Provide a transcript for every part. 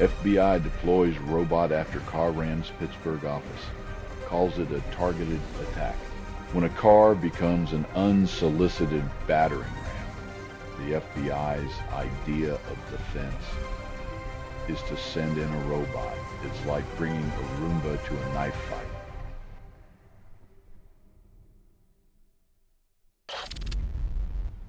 FBI deploys robot after car rams Pittsburgh office. Calls it a targeted attack. When a car becomes an unsolicited battering ram, the FBI's idea of defense is to send in a robot. It's like bringing a Roomba to a knife fight.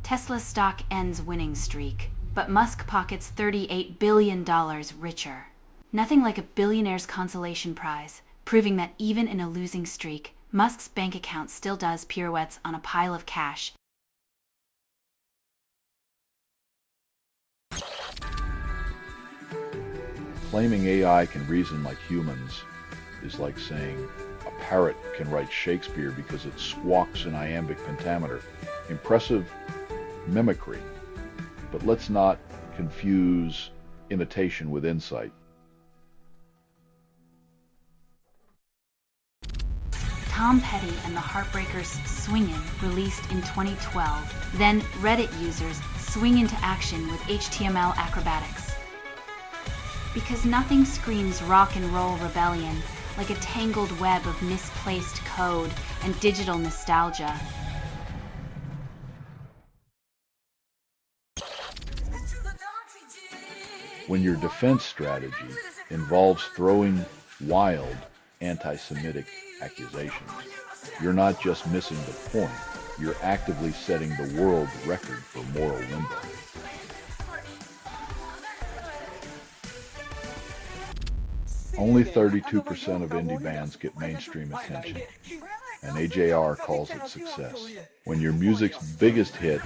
Tesla stock ends winning streak, but Musk pockets $38 billion richer. Nothing like a billionaire's consolation prize, proving that even in a losing streak, Musk's bank account still does pirouettes on a pile of cash. Claiming AI can reason like humans is like saying a parrot can write Shakespeare because it squawks in iambic pentameter. Impressive mimicry, but let's not confuse imitation with insight. Tom Petty and the Heartbreakers' Swingin', released in 2012. Then Reddit users swing into action with HTML acrobatics. Because nothing screams rock and roll rebellion like a tangled web of misplaced code and digital nostalgia. When your defense strategy involves throwing wild anti-Semitic accusations, you're not just missing the point, you're actively setting the world record for moral limbo. Only 32% of indie bands get mainstream attention, and AJR calls it success. When your music's biggest hit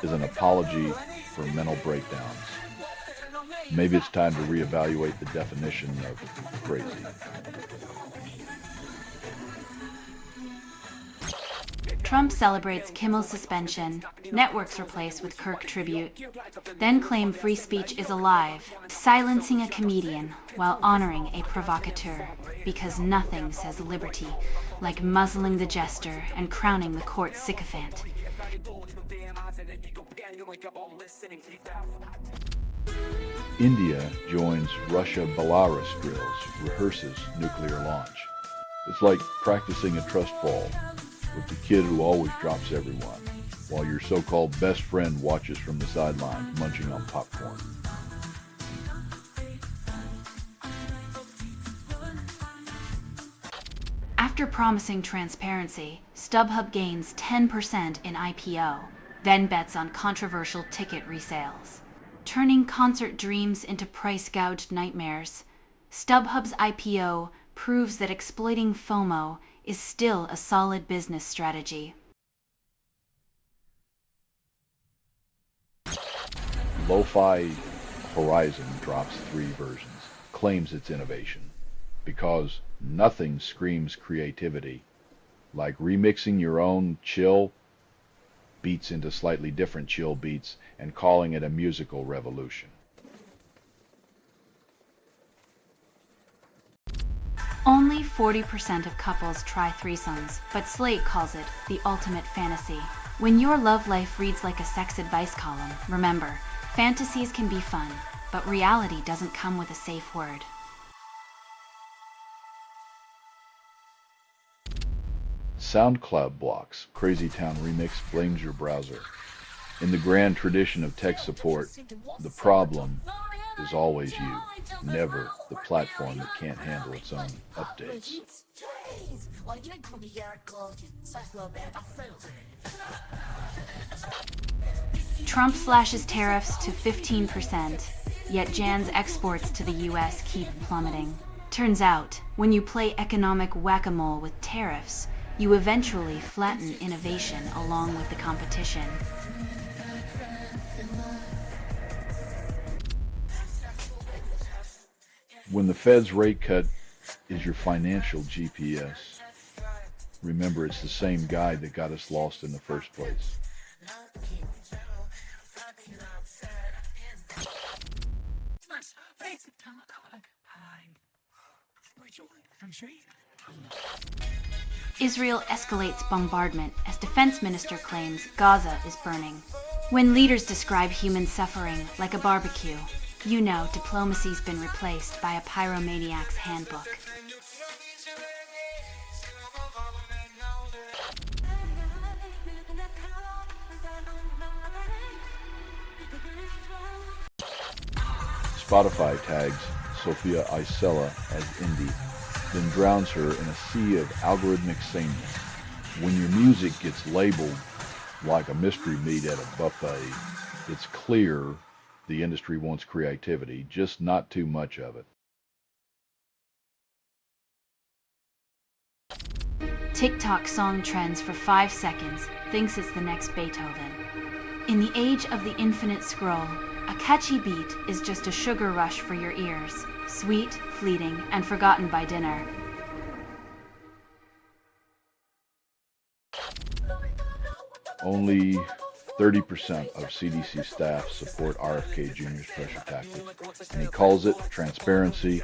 is an apology for mental breakdowns, maybe it's time to reevaluate the definition of crazy. Trump celebrates Kimmel's suspension, networks replaced with Kirk tribute, then claim free speech is alive, silencing a comedian while honoring a provocateur, because nothing says liberty like muzzling the jester and crowning the court sycophant. India joins Russia-Belarus drills, rehearses nuclear launch. It's like practicing a trust fall with the kid who always drops everyone, while your so-called best friend watches from the sidelines munching on popcorn. After promising transparency, StubHub gains 10% in IPO, then bets on controversial ticket resales. Turning concert dreams into price-gouged nightmares, StubHub's IPO proves that exploiting FOMO is still a solid business strategy. Lo-Fi Horizon drops 3 versions, claims it's innovation, because nothing screams creativity like remixing your own chill beats into slightly different chill beats and calling it a musical revolution. Only 40% of couples try threesomes, but Slate calls it the ultimate fantasy. When your love life reads like a sex advice column, remember, fantasies can be fun, but reality doesn't come with a safe word. SoundCloud blocks Crazy Town Remix blames your browser. In the grand tradition of tech support, the problem is always you, never the platform that can't handle its own updates. Trump slashes tariffs to 15%, yet Jan's exports to the US keep plummeting. Turns out, when you play economic whack-a-mole with tariffs, you eventually flatten innovation along with the competition. When the Fed's rate cut is your financial GPS, remember it's the same guide that got us lost in the first place. Israel escalates bombardment as defense minister claims Gaza is burning. When leaders describe human suffering like a barbecue, You know diplomacy's been replaced by a pyromaniac's handbook. Spotify tags Sophia Isella as indie, then drowns her in a sea of algorithmic sameness. When your music gets labeled like a mystery meat at a buffet, it's clear the industry wants creativity, just not too much of it. TikTok song trends for 5 seconds, thinks it's the next Beethoven. In the age of the infinite scroll, a catchy beat is just a sugar rush for your ears, sweet, fleeting, and forgotten by dinner. Only 30% of CDC staff support RFK Jr.'s pressure tactics, and he calls it transparency.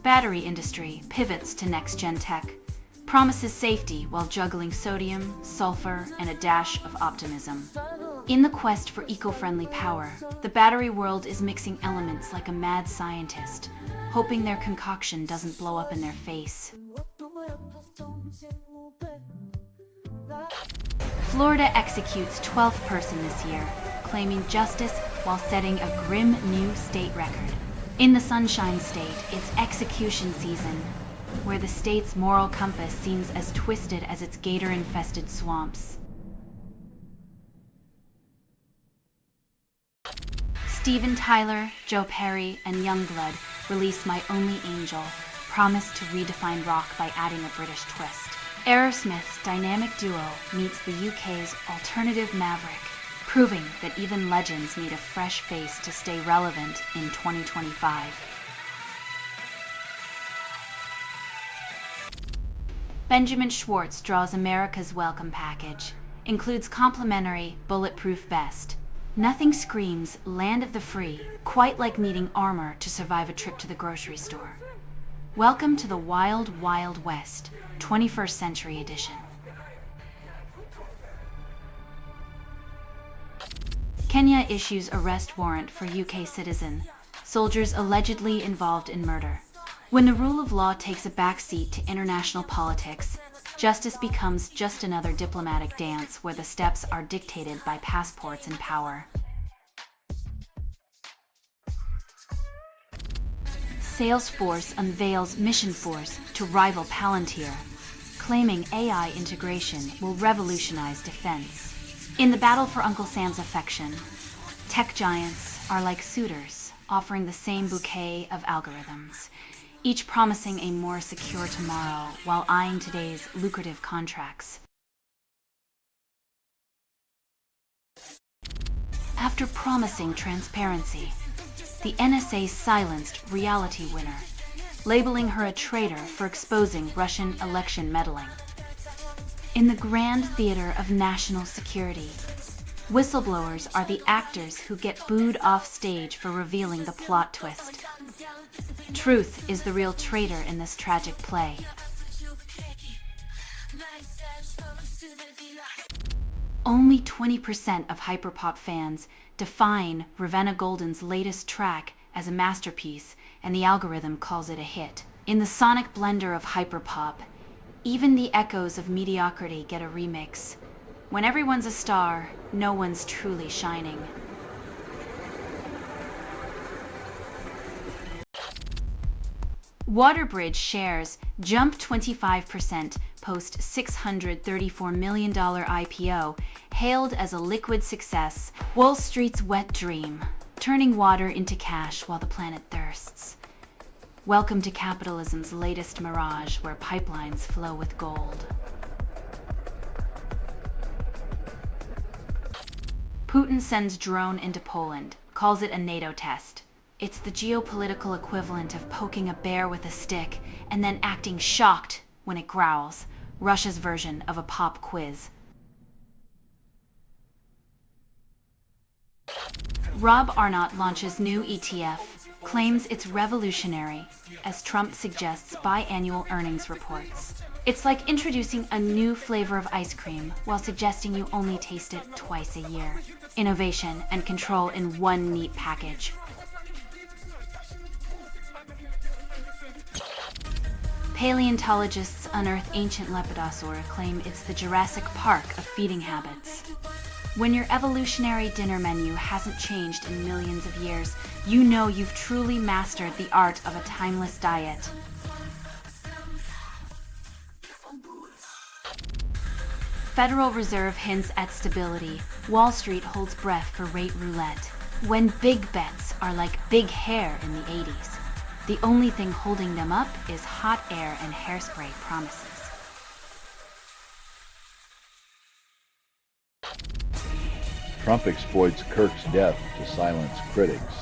Battery industry pivots to next-gen tech, promises safety while juggling sodium, sulfur, and a dash of optimism. In the quest for eco-friendly power, the battery world is mixing elements like a mad scientist, hoping their concoction doesn't blow up in their face. Florida executes 12th person this year, claiming justice while setting a grim new state record. In the Sunshine State, it's execution season, where the state's moral compass seems as twisted as its gator-infested swamps. Steven Tyler, Joe Perry, and Youngblood release My Only Angel, promised to redefine rock by adding a British twist. Aerosmith's dynamic duo meets the UK's alternative maverick, proving that even legends need a fresh face to stay relevant in 2025. Benjamin Schwartz draws America's welcome package, includes complimentary bulletproof vest. Nothing screams land of the free quite like needing armor to survive a trip to the grocery store. Welcome to the Wild Wild West, 21st Century Edition. Kenya issues arrest warrant for UK citizen, soldiers allegedly involved in murder. When the rule of law takes a backseat to international politics, justice becomes just another diplomatic dance where the steps are dictated by passports and power. Salesforce unveils Mission Force to rival Palantir, claiming AI integration will revolutionize defense. In the battle for Uncle Sam's affection, tech giants are like suitors, offering the same bouquet of algorithms, each promising a more secure tomorrow while eyeing today's lucrative contracts. After promising transparency, the NSA silenced Reality Winner, labeling her a traitor for exposing Russian election meddling. In the grand theater of national security, whistleblowers are the actors who get booed off stage for revealing the plot twist. Truth is the real traitor in this tragic play. Only 20% of hyperpop fans define Ravenna Golden's latest track as a masterpiece, and the algorithm calls it a hit. In the sonic blender of hyperpop, even the echoes of mediocrity get a remix. When everyone's a star, no one's truly shining. Waterbridge shares jump 25% post $634 million IPO, hailed as a liquid success, Wall Street's wet dream, turning water into cash while the planet thirsts. Welcome to capitalism's latest mirage, where pipelines flow with gold. Putin sends drone into Poland, calls it a NATO test. It's the geopolitical equivalent of poking a bear with a stick and then acting shocked when it growls, Russia's version of a pop quiz. Rob Arnott launches new ETF, claims it's revolutionary, as Trump suggests biannual earnings reports. It's like introducing a new flavor of ice cream while suggesting you only taste it twice a year. Innovation and control in one neat package. Paleontologists unearth ancient Lepidosauria claim it's the Jurassic Park of feeding habits. When your evolutionary dinner menu hasn't changed in millions of years, you know you've truly mastered the art of a timeless diet. Federal Reserve hints at stability. Wall Street holds breath for rate roulette. When big bets are like big hair in the 80s, the only thing holding them up is hot air and hairspray promises. Trump exploits Kirk's death to silence critics,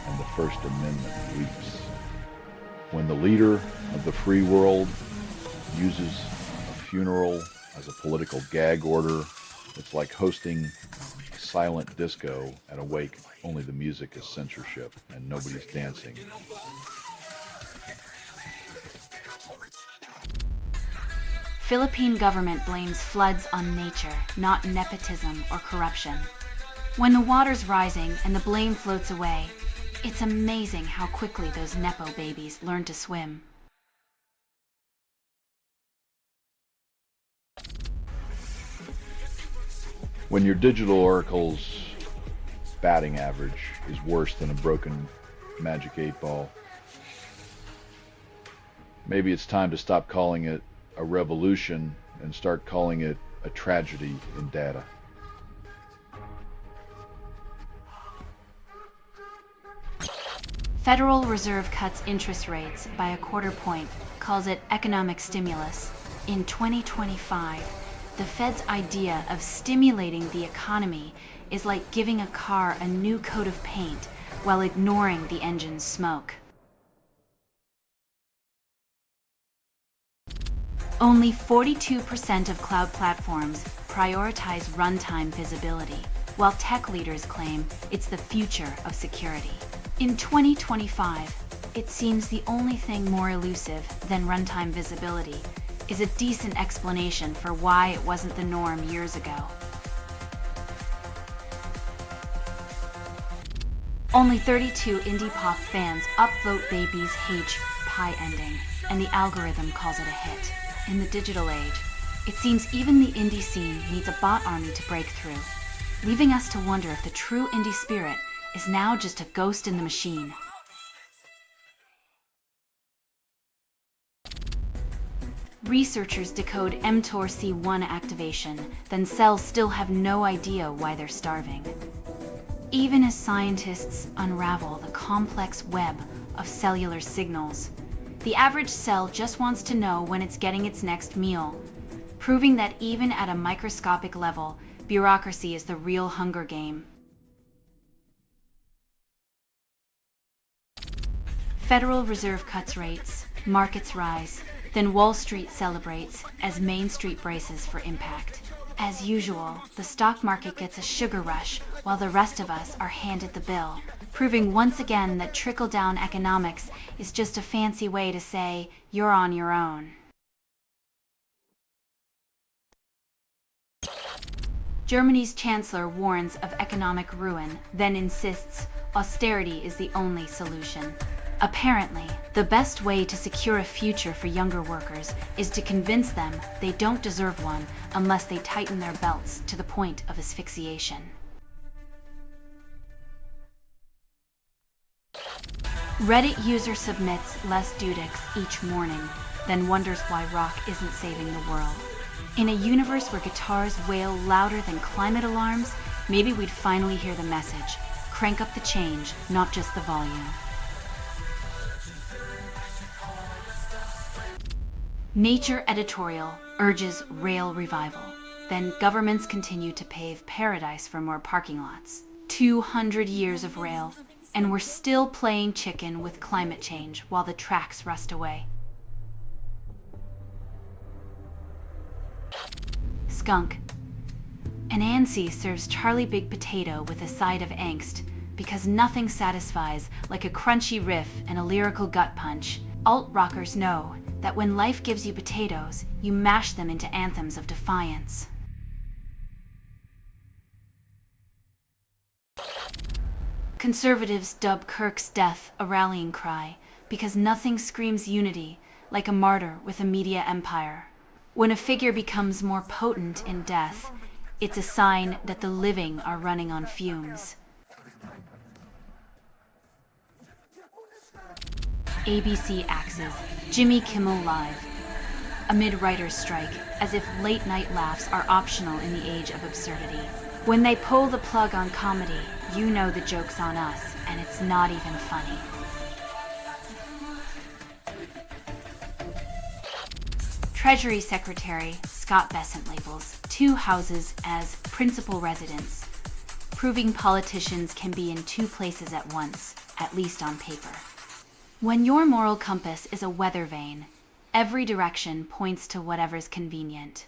and the First Amendment weeps. When the leader of the free world uses a funeral as a political gag order, it's like hosting a silent disco at a wake, only the music is censorship and nobody's dancing. Philippine government blames floods on nature, not nepotism or corruption. When the water's rising and the blame floats away, it's amazing how quickly those Nepo babies learn to swim. When your digital oracle's batting average is worse than a broken Magic 8-ball, maybe it's time to stop calling it a revolution and start calling it a tragedy in data. Federal Reserve cuts interest rates by a quarter point, calls it economic stimulus. In 2025, the Fed's idea of stimulating the economy is like giving a car a new coat of paint while ignoring the engine's smoke. Only 42% of cloud platforms prioritize runtime visibility, while tech leaders claim it's the future of security. In 2025, it seems the only thing more elusive than runtime visibility is a decent explanation for why it wasn't the norm years ago. Only 32 indie pop fans upvote Baby's H pie ending, and the algorithm calls it a hit. In the digital age, it seems even the indie scene needs a bot army to break through, leaving us to wonder if the true indie spirit is now just a ghost in the machine. Researchers decode mTOR-C1 activation, then cells still have no idea why they're starving. Even as scientists unravel the complex web of cellular signals, the average cell just wants to know when it's getting its next meal, proving that even at a microscopic level, bureaucracy is the real Hunger Game. Federal Reserve cuts rates, markets rise, then Wall Street celebrates as Main Street braces for impact. As usual, the stock market gets a sugar rush while the rest of us are handed the bill, proving once again that trickle-down economics is just a fancy way to say you're on your own. Germany's chancellor warns of economic ruin, then insists austerity is the only solution. Apparently, the best way to secure a future for younger workers is to convince them they don't deserve one unless they tighten their belts to the point of asphyxiation. Reddit user submits less Dudeks each morning, then wonders why rock isn't saving the world. In a universe where guitars wail louder than climate alarms, maybe we'd finally hear the message. Crank up the change, not just the volume. Nature editorial urges rail revival. Then governments continue to pave paradise for more parking lots. 200 years of rail, and we're still playing chicken with climate change while the tracks rust away. Skunk. An ANSI serves Charlie Big Potato with a side of angst because nothing satisfies like a crunchy riff and a lyrical gut punch. Alt-rockers know that when life gives you potatoes, you mash them into anthems of defiance. Conservatives dub Kirk's death a rallying cry because nothing screams unity like a martyr with a media empire. When a figure becomes more potent in death, it's a sign that the living are running on fumes. ABC axes Jimmy Kimmel Live. Amid writer's strike, as if late-night laughs are optional in the age of absurdity. When they pull the plug on comedy, you know the joke's on us, and it's not even funny. Treasury Secretary Scott Bessent labels 2 houses as principal residence, proving politicians can be in 2 places at once, at least on paper. When your moral compass is a weather vane, every direction points to whatever's convenient.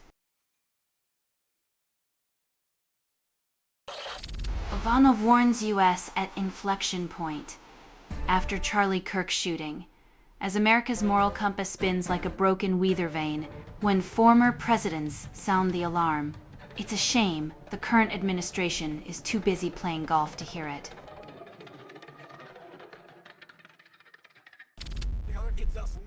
Ivanov warns U.S. at inflection point after Charlie Kirk shooting, as America's moral compass spins like a broken weather vane when former presidents sound the alarm. It's a shame the current administration is too busy playing golf to hear it.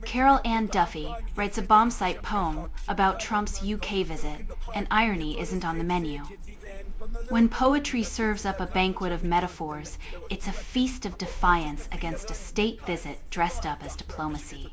Carol Ann Duffy writes a bombsight poem about Trump's UK visit, and irony isn't on the menu. When poetry serves up a banquet of metaphors, it's a feast of defiance against a state visit dressed up as diplomacy.